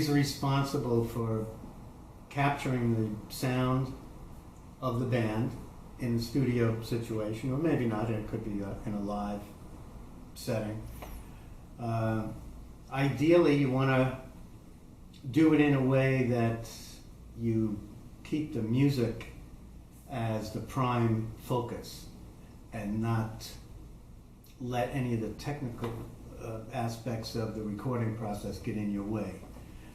he's responsible for capturing the sound of the band in a studio situation, or maybe not, it could be in a live setting. Ideally, you want to do it in a way that you keep the music as the prime focus and not let any of the technical aspects of the recording process get in your way.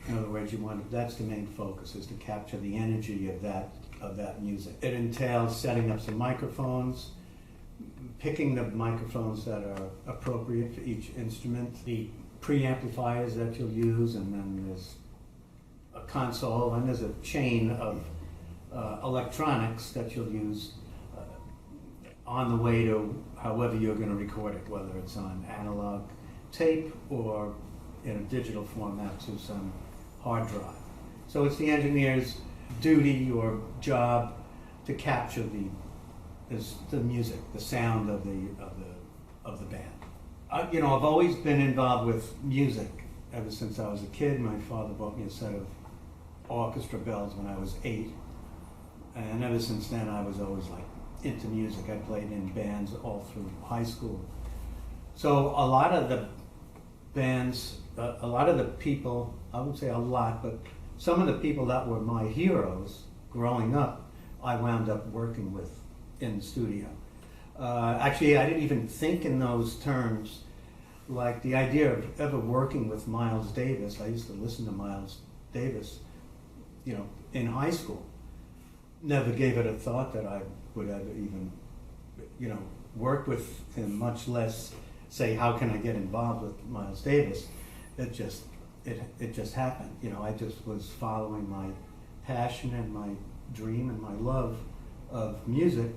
In other words, that's the main focus, is to capture the energy of that music. It entails setting up some microphones, picking the microphones that are appropriate for each instrument, the preamplifiers that you'll use, and then there's a console, and there's a chain of electronics that you'll use on the way to however you're going to record it, whether it's on analog tape or in a digital format to some hard drive. So it's the engineer's duty or job to capture the music, the sound of the band. I've always been involved with music ever since I was a kid. My father bought me a set of orchestra bells when I was 8, and ever since then I was always into music. I played in bands all through high school. So a lot of the bands, a lot of the people, I would say a lot, but some of the people that were my heroes growing up, I wound up working with in the studio. Actually, I didn't even think in those terms. Like the idea of ever working with Miles Davis, I used to listen to Miles Davis, in high school. Never gave it a thought that I would ever even, work with him, much less say, how can I get involved with Miles Davis? It just happened. I just was following my passion and my dream and my love of music.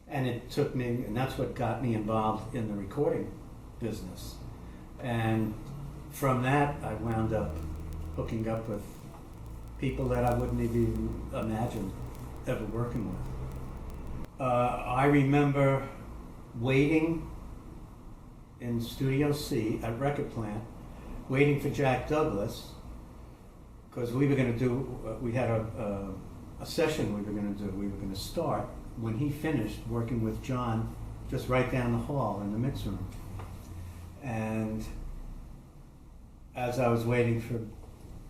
And it took me, and that's what got me involved in the recording business. And from that, I wound up hooking up with people that I wouldn't even imagine ever working with. I remember waiting in Studio C at Record Plant, waiting for Jack Douglas, because we were going to do, we had a session we were going to do. We were going to start when he finished working with John just right down the hall in the mix room. And as I was waiting for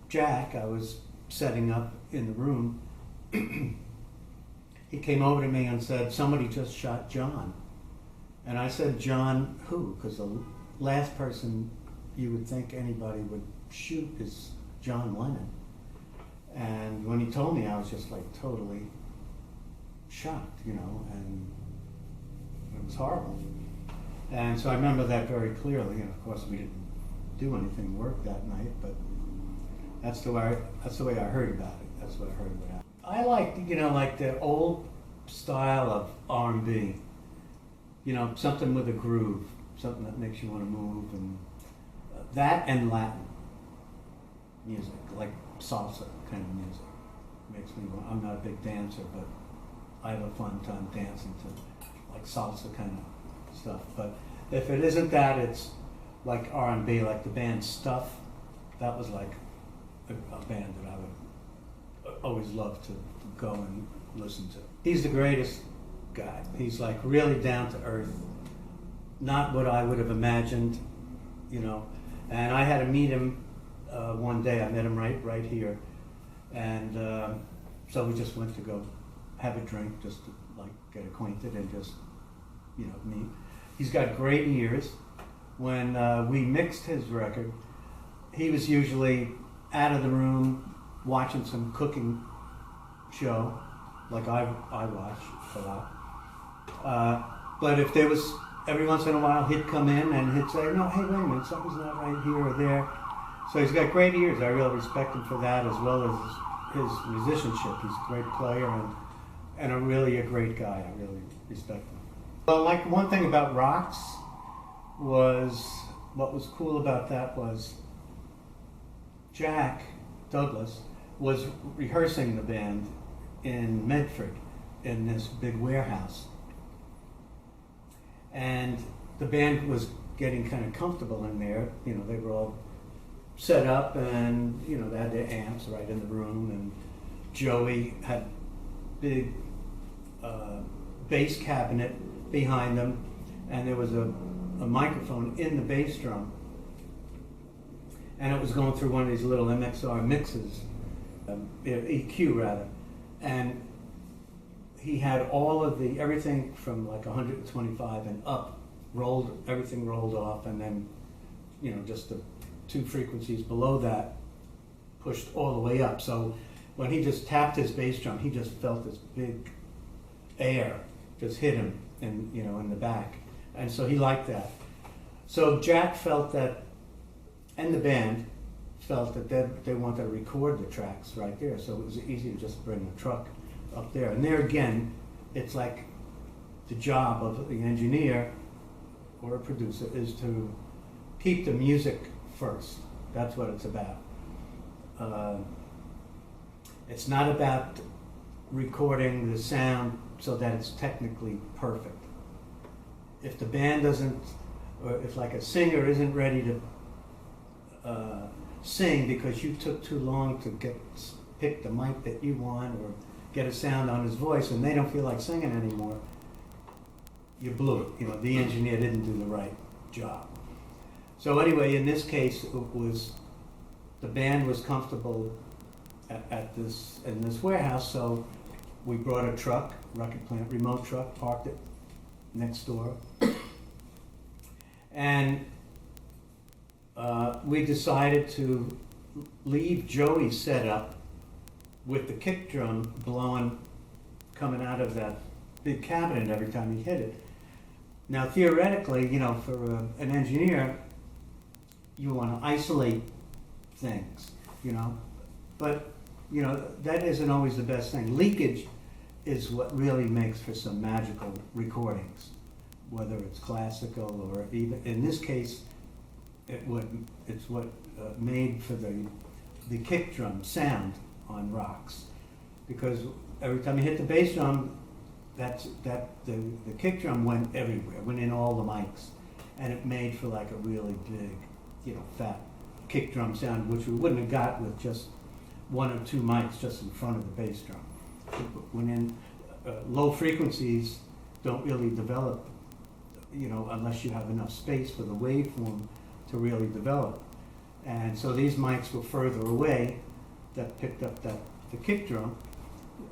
Jack, I was setting up in the room. He came over to me and said, somebody just shot John. And I said, John who? Because the last person you would think anybody would shoot is John Lennon. And when he told me, I was just totally shocked, and it was horrible. And so I remember that very clearly, and of course we didn't do anything work that night, but that's the way I heard about it. That's what I heard about it. I like the old style of R&B, something with a groove, something that makes you want to move, and that and Latin music, like salsa kind of music, makes me want. I'm not a big dancer, but I have a fun time dancing to salsa kind of stuff. But if it isn't that, it's like R&B, like the band Stuff. That was like a band that I would always love to go and listen to. He's the greatest guy. He's really down to earth. Not what I would have imagined, And I had to meet him one day. I met him right here, and so we just went to go have a drink, just to get acquainted and just meet. He's got great ears. When we mixed his record, he was usually out of the room watching some cooking show, like I watch a lot. But if there was, every once in a while, he'd come in and he'd say, no, hey, wait a minute, something's not right here or there. So he's got great ears. I really respect him for that, as well as his musicianship. He's a great player and a great guy. I really respect him. Well, one thing about Rocks was, what was cool about that was Jack Douglas was rehearsing the band in Medford in this big warehouse. And the band was getting kind of comfortable in there. They were all set up, and you know, they had their amps right in the room, and Joey had big bass cabinet behind them, and there was a microphone in the bass drum, and it was going through one of these little MXR mixes, EQ rather, and he had all of the, everything from like 125 and up, everything rolled off, and then, you know, just the 2 frequencies below that pushed all the way up. So when he just tapped his bass drum, he just felt this big air just hit him in, you know, in the back. And so he liked that. So Jack felt that, and the band felt that they wanted to record the tracks right there. So it was easy to just bring the truck up there. And there again, it's like the job of the engineer or a producer is to keep the music first. That's what it's about. It's not about recording the sound so that it's technically perfect. If the band doesn't, or if like a singer isn't ready to sing because you took too long to pick the mic that you want or get a sound on his voice, and they don't feel like singing anymore, you blew it. You know, the engineer didn't do the right job. So anyway, in this case, it was, the band was comfortable in this warehouse, so we brought a truck, record plant, remote truck, parked it next door, and we decided to leave Joey's setup with the kick drum blowing, coming out of that big cabinet every time he hit it. Now theoretically, you know, for an engineer, you want to isolate things, you know, but you know, that isn't always the best thing. Leakage is what really makes for some magical recordings, whether it's classical or even, in this case, it's what made for the kick drum sound on rocks, because every time you hit the bass drum, the kick drum went everywhere, went in all the mics, and it made for like a really big, you know, fat kick drum sound, which we wouldn't have got with just 1 or 2 mics just in front of the bass drum. When in low frequencies don't really develop, you know, unless you have enough space for the waveform to really develop. And so these mics were further away that picked up the kick drum.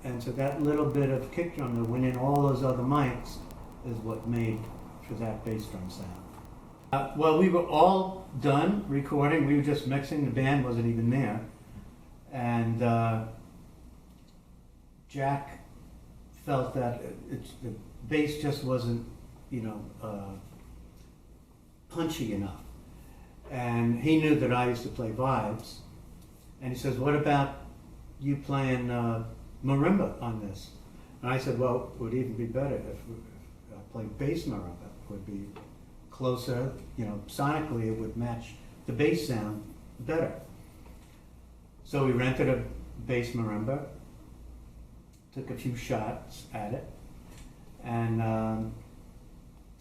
And so that little bit of kick drum that went in all those other mics is what made for that bass drum sound. Well, we were all done recording. We were just mixing. The band wasn't even there. And Jack felt that the bass just wasn't, you know, punchy enough. And he knew that I used to play vibes. And he says, what about you playing marimba on this? And I said, well, it would even be better if I played bass marimba. It would be closer, you know, sonically it would match the bass sound better. So we rented a bass marimba, took a few shots at it, and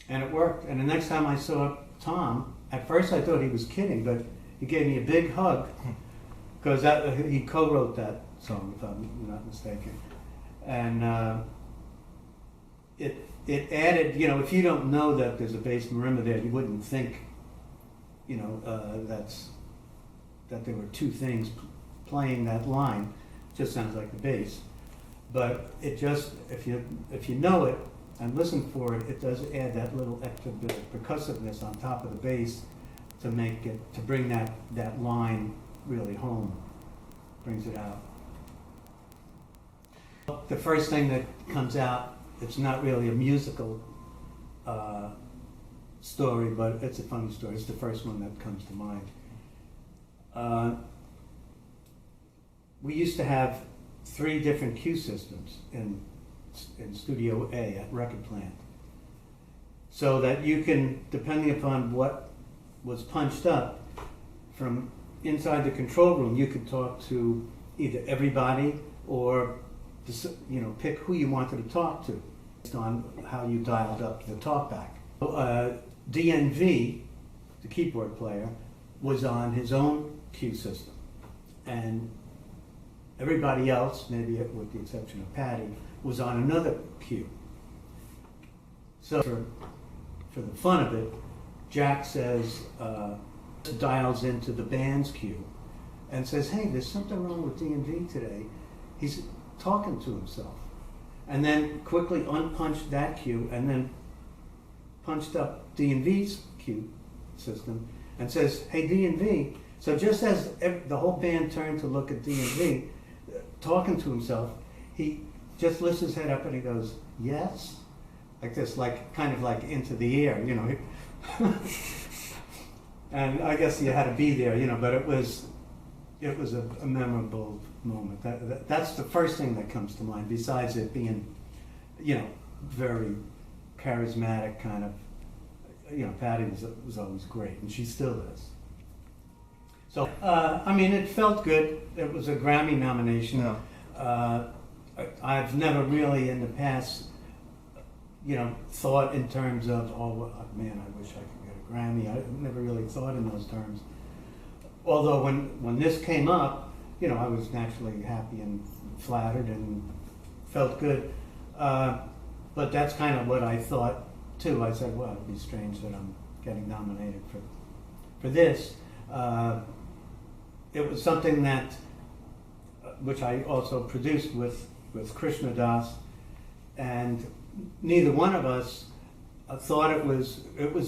it worked. And the next time I saw Tom, at first I thought he was kidding, but he gave me a big hug, because he co-wrote that song, if I'm not mistaken. And it added, you know, if you don't know that there's a bass marimba there, you wouldn't think, you know, that there were 2 things playing that line. It just sounds like the bass. But it just, if you know it and listen for it, it does add that little extra bit of percussiveness on top of the bass to make it, to bring that line really home, brings it out. The first thing that comes out, it's not really a musical story, but it's a funny story. It's the first one that comes to mind. We used to have 3 different cue systems in Studio A at Record Plant, so that you can, depending upon what was punched up from inside the control room, you could talk to either everybody or, you know, pick who you wanted to talk to based on how you dialed up the talkback. DNV, the keyboard player, was on his own cue system. And everybody else, maybe with the exception of Patty, was on another cue. So for the fun of it, Jack says, dials into the band's cue and says, hey, there's something wrong with D&V today. He's talking to himself. And then quickly unpunched that cue and then punched up D&V's cue system and says, hey, D&V. So just as the whole band turned to look at D&V, talking to himself, he just lifts his head up and he goes, yes? Like this, like kind of like into the air, you know. And I guess you had to be there, you know, but it was a memorable moment. That's the first thing that comes to mind, besides it being, you know, very charismatic kind of, you know, Patty was always great, and she still is. So, I mean, it felt good. It was a Grammy nomination. Yeah. I've never really in the past, you know, thought in terms of, oh man, I wish I could get a Grammy. I never really thought in those terms. Although when this came up, you know, I was naturally happy and flattered and felt good. But that's kind of what I thought too. I said, well, it'd be strange that I'm getting nominated for this. It was something that, which I also produced with Krishna Das, and neither one of us thought it was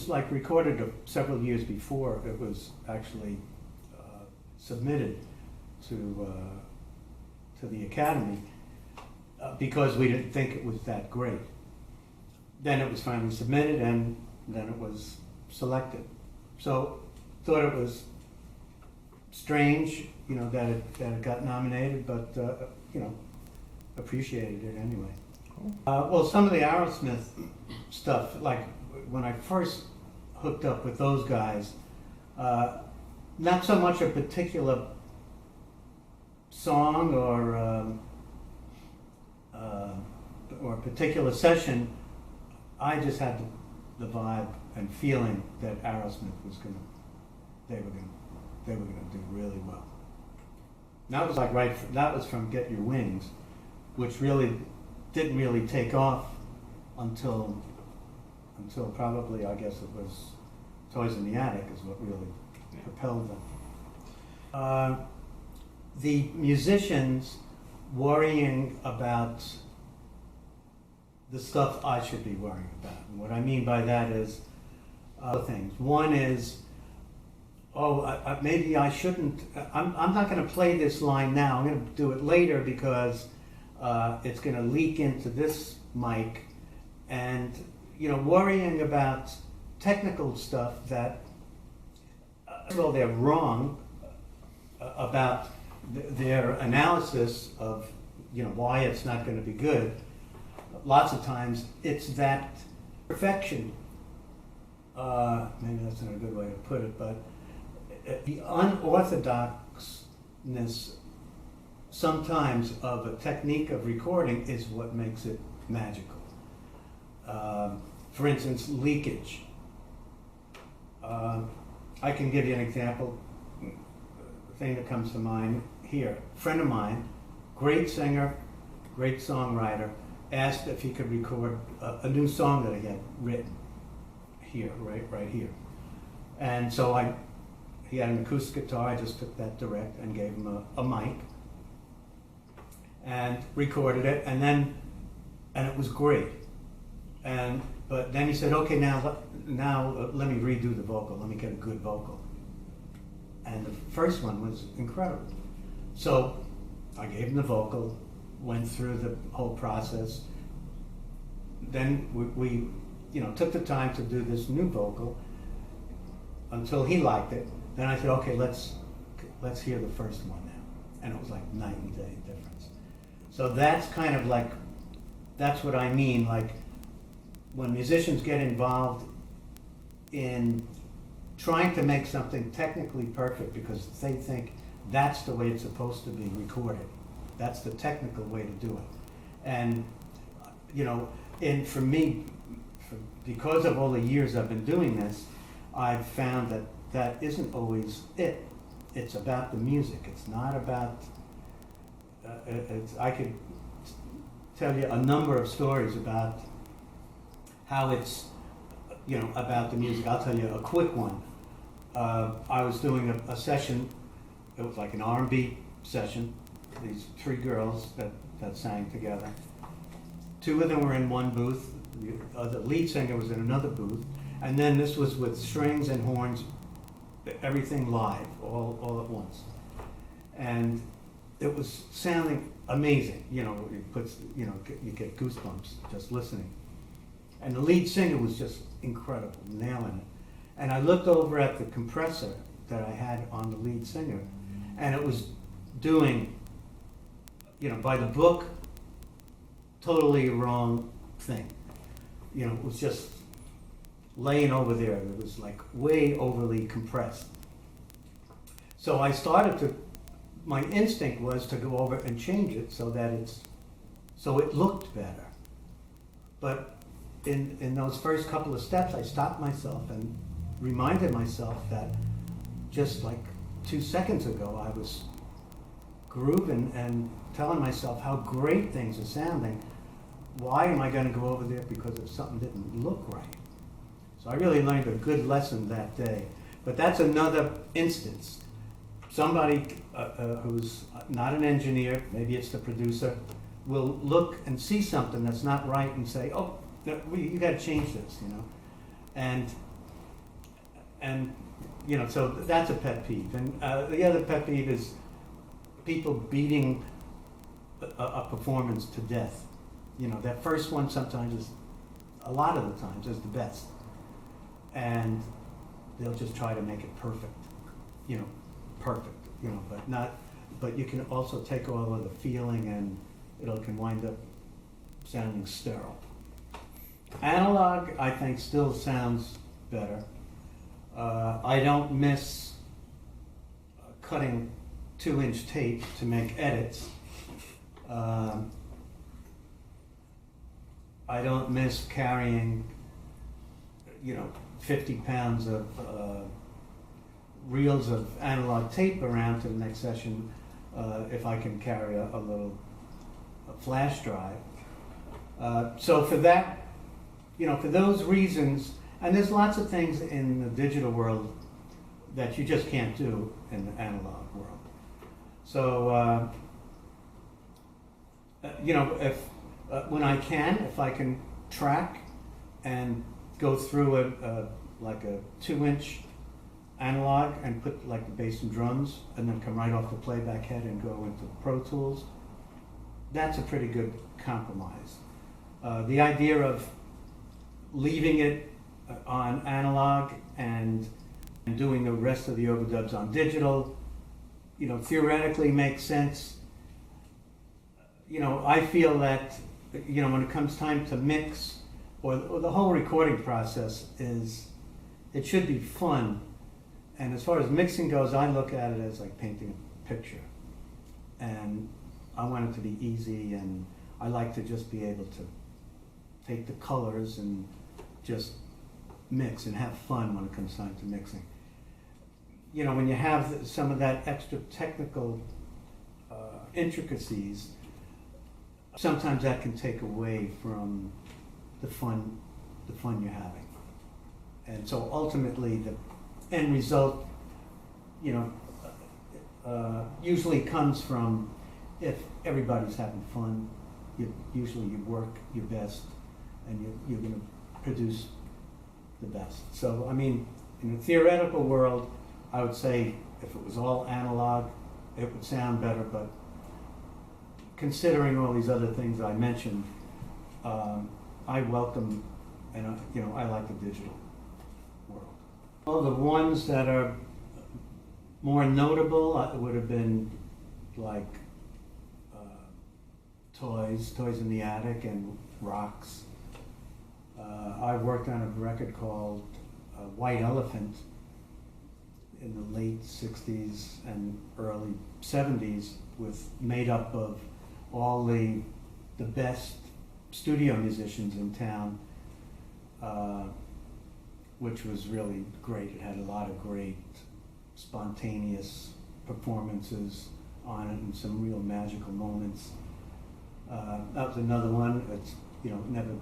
like recorded several years before it was actually submitted to the Academy, because we didn't think it was that great. Then it was finally submitted, and then it was selected. So thought it was strange, you know, that it got nominated, but you know, appreciated it anyway. Cool. Well, some of the Aerosmith stuff, like when I first hooked up with those guys, not so much a particular song or a particular session. I just had the vibe and feeling that Aerosmith they were gonna do really well. That was like that was from Get Your Wings, which really didn't really take off until probably, I guess it was Toys in the Attic is what really propelled them. The musicians worrying about the stuff I should be worrying about. And what I mean by that is things. One is, maybe I shouldn't, I'm not going to play this line now, I'm going to do it later because it's going to leak into this mic, and, you know, worrying about technical stuff that, well, they're wrong about their analysis of, you know, why it's not going to be good. Lots of times it's that perfection, maybe that's not a good way to put it, but the unorthodoxness sometimes of a technique of recording is what makes it magical. For instance, leakage. I can give you an example, thing that comes to mind here. A friend of mine, great singer, great songwriter, asked if he could record a new song that he had written here, right here. And so he had an acoustic guitar, I just took that direct and gave him a mic and recorded it, and it was great. But then he said, okay, now let me redo the vocal, let me get a good vocal. And the first one was incredible. So I gave him the vocal, went through the whole process. Then we you know, took the time to do this new vocal until he liked it. Then I said, okay, let's hear the first one now. And it was like night and day difference. So that's kind of like, that's what I mean, like when musicians get involved in trying to make something technically perfect because they think that's the way it's supposed to be recorded. That's the technical way to do it. And, you know, and for me, because of all the years I've been doing this, I've found that isn't always it. it's about the music. It's not about, I could tell you a number of stories about how it's, about the music. I'll tell you a quick one. I was doing a session, it was like an R&B session, these three girls that sang together. Two of them were in one booth, the lead singer was in another booth, and then this was with strings and horns, everything live, all at once. And it was sounding amazing, you get goosebumps just listening. And the lead singer was just incredible, nailing it. And I looked over at the compressor that I had on the lead singer, and it was doing, by the book, totally wrong thing. It was just laying over there. It was like way overly compressed. So I my instinct was to go over and change it so it looked better. But in those first couple of steps, I stopped myself and reminded myself that just like 2 seconds ago, I was grooving and telling myself how great things are sounding. Why am I going to go over there because if something didn't look right? So I really learned a good lesson that day. But that's another instance. Somebody who's not an engineer, maybe it's the producer, will look and see something that's not right and say, oh, you got to change this, And so that's a pet peeve. And the other pet peeve is people beating a performance to death. That first one sometimes a lot of the times is the best. And they'll just try to make it perfect, but you can also take all of the feeling and it can wind up sounding sterile. Analog, I think, still sounds better. I don't miss cutting 2-inch tape to make edits. I don't miss carrying, 50 pounds of reels of analog tape around to the next session if I can carry a flash drive. So for that, for those reasons, and there's lots of things in the digital world that you just can't do in the analog world. So, if when I can track and go through like a 2-inch analog and put like the bass and drums and then come right off the playback head and go into Pro Tools, that's a pretty good compromise. The idea of leaving it on analog and doing the rest of the overdubs on digital, theoretically makes sense. I feel that, when it comes time to mix, or the whole recording process it should be fun. And as far as mixing goes, I look at it as like painting a picture. And I want it to be easy, and I like to just be able to take the colors and just mix and have fun when it comes time to mixing. When you have some of that extra technical intricacies, sometimes that can take away from the fun you're having. And so ultimately the end result, usually comes from if everybody's having fun, usually you work your best and you're going to produce the best. So, in the theoretical world, I would say if it was all analog, it would sound better, but considering all these other things I mentioned, I welcome and I like the digital world. Well, the ones that are more notable would have been like Toys in the Attic and Rocks. I worked on a record called White Elephant in the late 60s and early 70s, made up of all the best studio musicians in town, which was really great. It had a lot of great spontaneous performances on it and some real magical moments. That was another one that's, never,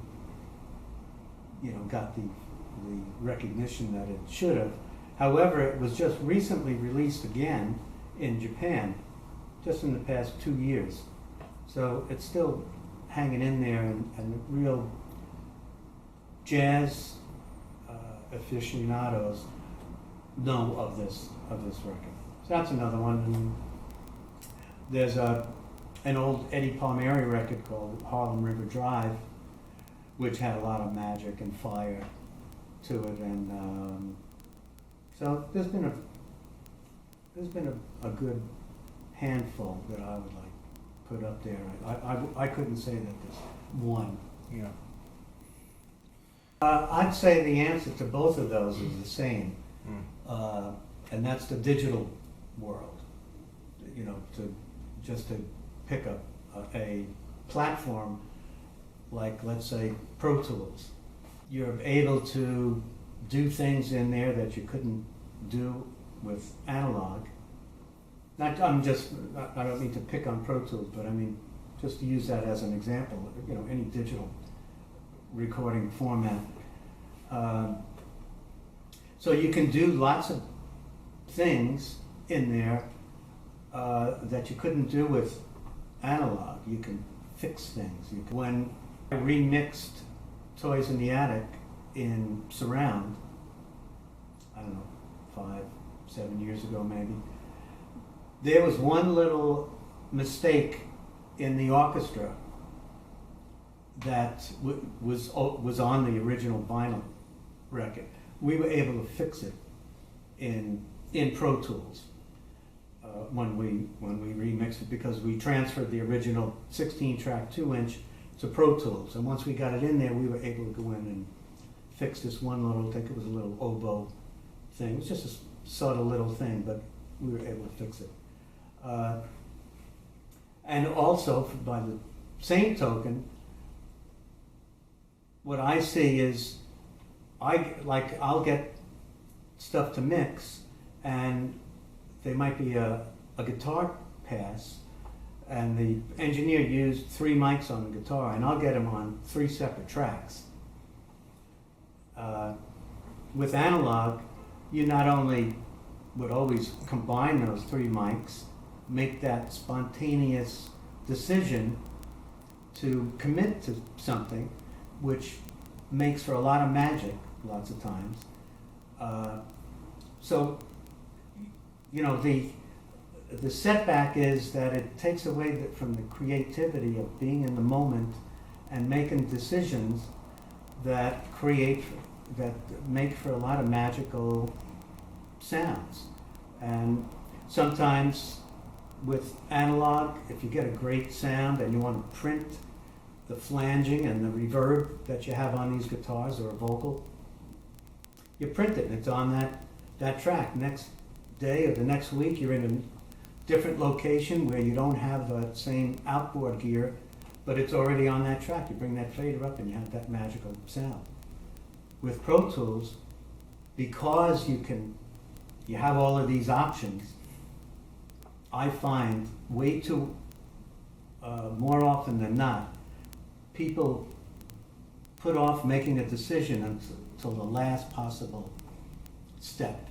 got the recognition that it should have. However, it was just recently released again in Japan, just in the past 2 years. So it's still hanging in there, and real jazz aficionados know of this record. So that's another one. And there's an old Eddie Palmieri record called Harlem River Drive, which had a lot of magic and fire to it, and so there's been a good handful that I would like put up there. I couldn't say that there's one. Yeah. I'd say the answer to both of those is the same, and that's the digital world. To pick up a platform like, let's say, Pro Tools. You're able to do things in there that you couldn't do with analog. I don't mean to pick on Pro Tools, but I mean, just to use that as an example, any digital recording format. So you can do lots of things in there that you couldn't do with analog. You can fix things. When I remixed Toys in the Attic in surround, I don't know, 5, 7 years ago maybe, there was one little mistake in the orchestra that was on the original vinyl record. We were able to fix it in Pro Tools when we remixed it, because we transferred the original 16-track 2-inch to Pro Tools, and once we got it in there, we were able to go in and fix this one little, I think it was a little oboe thing. It was just a subtle little thing, but we were able to fix it. And also, by the same token, what I see is, I'll get stuff to mix, and there might be a guitar pass, and the engineer used 3 mics on the guitar, and I'll get them on 3 separate tracks. With analog, you not only would always combine those 3 mics, make that spontaneous decision to commit to something, which makes for a lot of magic lots of times. So, the setback is that it takes away from the creativity of being in the moment and making decisions that make for a lot of magical sounds. And sometimes with analog, if you get a great sound and you want to print the flanging and the reverb that you have on these guitars, or a vocal, you print it and it's on that track. Next day or the next week, you're in a different location where you don't have the same outboard gear, but it's already on that track. You bring that fader up and you have that magical sound. With Pro Tools, because you have all of these options, I find way too, more often than not, people put off making a decision until the last possible step.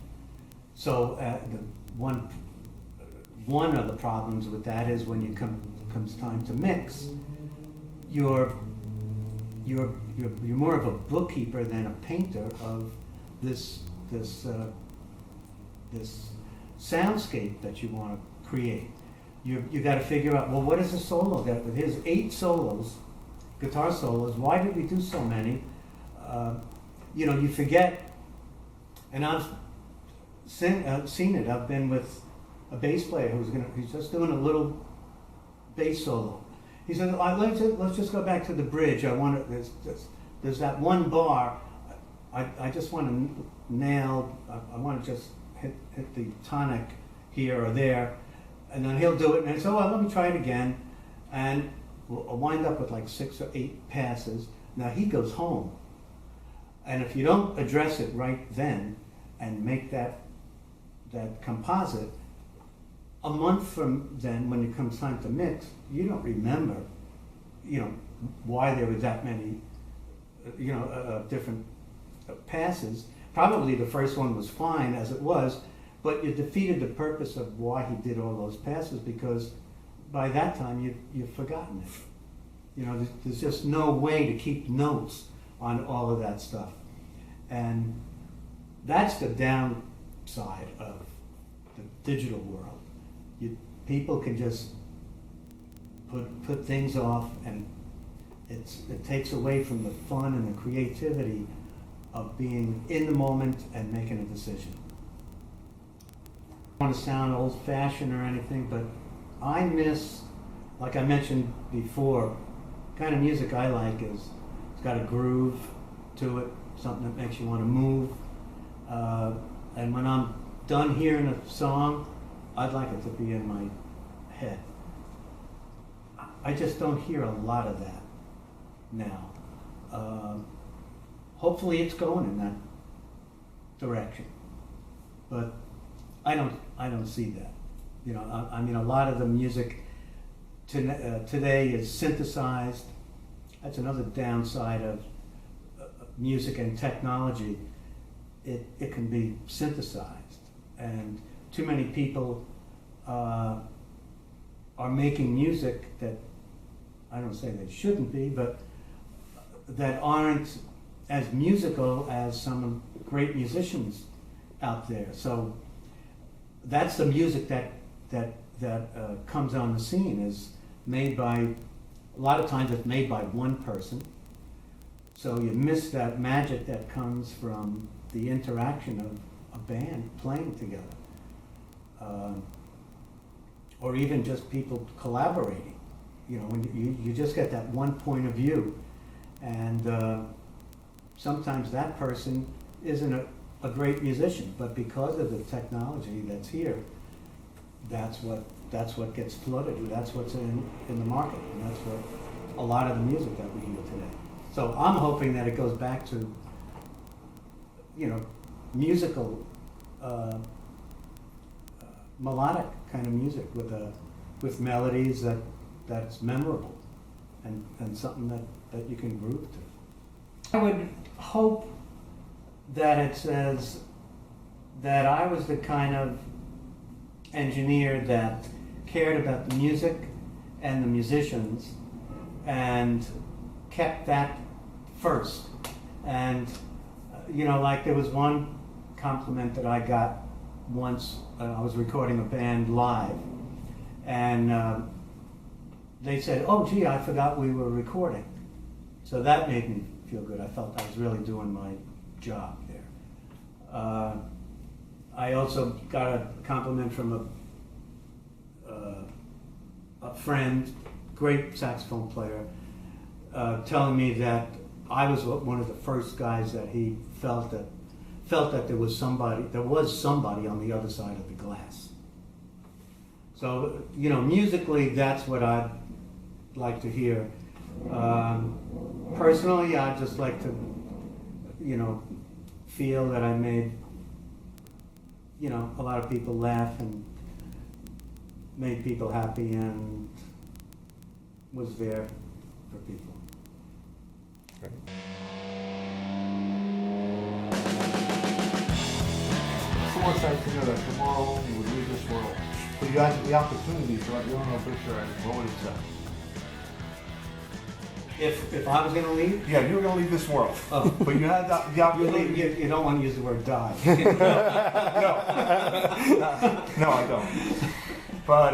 So one of the problems with that is when comes time to mix, you're more of a bookkeeper than a painter of this soundscape that you want to create. You got to figure out, well, what is a solo? That with his 8 solos, guitar solos, why did we do so many? You forget. And I've seen it. I've been with a bass player he's just doing a little bass solo. He said, let's just go back to the bridge. There's that one bar. I just want to nail. I want to just hit the tonic here or there, and then he'll do it. And I say, well, let me try it again, and we'll wind up with like 6 or 8 passes. Now he goes home, and if you don't address it right then and make that composite, a month from then, when it comes time to mix, you don't remember, why there were that many, different passes. Probably the first one was fine as it was, but you defeated the purpose of why he did all those passes, because by that time you've forgotten it. There's just no way to keep notes on all of that stuff. And that's the downside of the digital world. People can just put things off, and it takes away from the fun and the creativity of being in the moment and making a decision. I don't want to sound old-fashioned or anything, but I miss, like I mentioned before, kind of music I like is it's got a groove to it, something that makes you want to move. And when I'm done hearing a song, I'd like it to be in my head. I just don't hear a lot of that now. Hopefully it's going in that direction, but I don't see that. I mean, a lot of the music today is synthesized. That's another downside of music and technology. It can be synthesized, and too many people are making music that, I don't say they shouldn't be, but that aren't as musical as some great musicians out there. So that's the music that comes on the scene, is made by, a lot of times it's made by one person. So you miss that magic that comes from the interaction of a band playing together. Or even just people collaborating. When you just get that one point of view, and sometimes that person isn't a great musician, but because of the technology that's here, that's what gets flooded. That's what's in the market, and that's what a lot of the music that we hear today. So I'm hoping that it goes back to, musical, melodic kind of music with melodies that's memorable and something that you can groove to. I would hope that it says that I was the kind of engineer that cared about the music and the musicians and kept that first. And like there was one compliment that I got once. I was recording a band live, and they said, "Oh gee, I forgot we were recording." So that made me feel good. I felt I was really doing my job there. I also got a compliment from a friend, great saxophone player, telling me that I was one of the first guys that he felt that there was somebody on the other side of the glass. So musically, that's what I'd like to hear. Personally, I'd just like to feel that I made a lot of people laugh and made people happy and was there for people. Great. So excited to know that tomorrow you would leave this world. But you had the opportunity to write your own obituary. What would it say? If I was going to leave? Yeah, you were going to leave this world. Oh. But you had the opportunity. You don't want to use the word die. No, I don't. But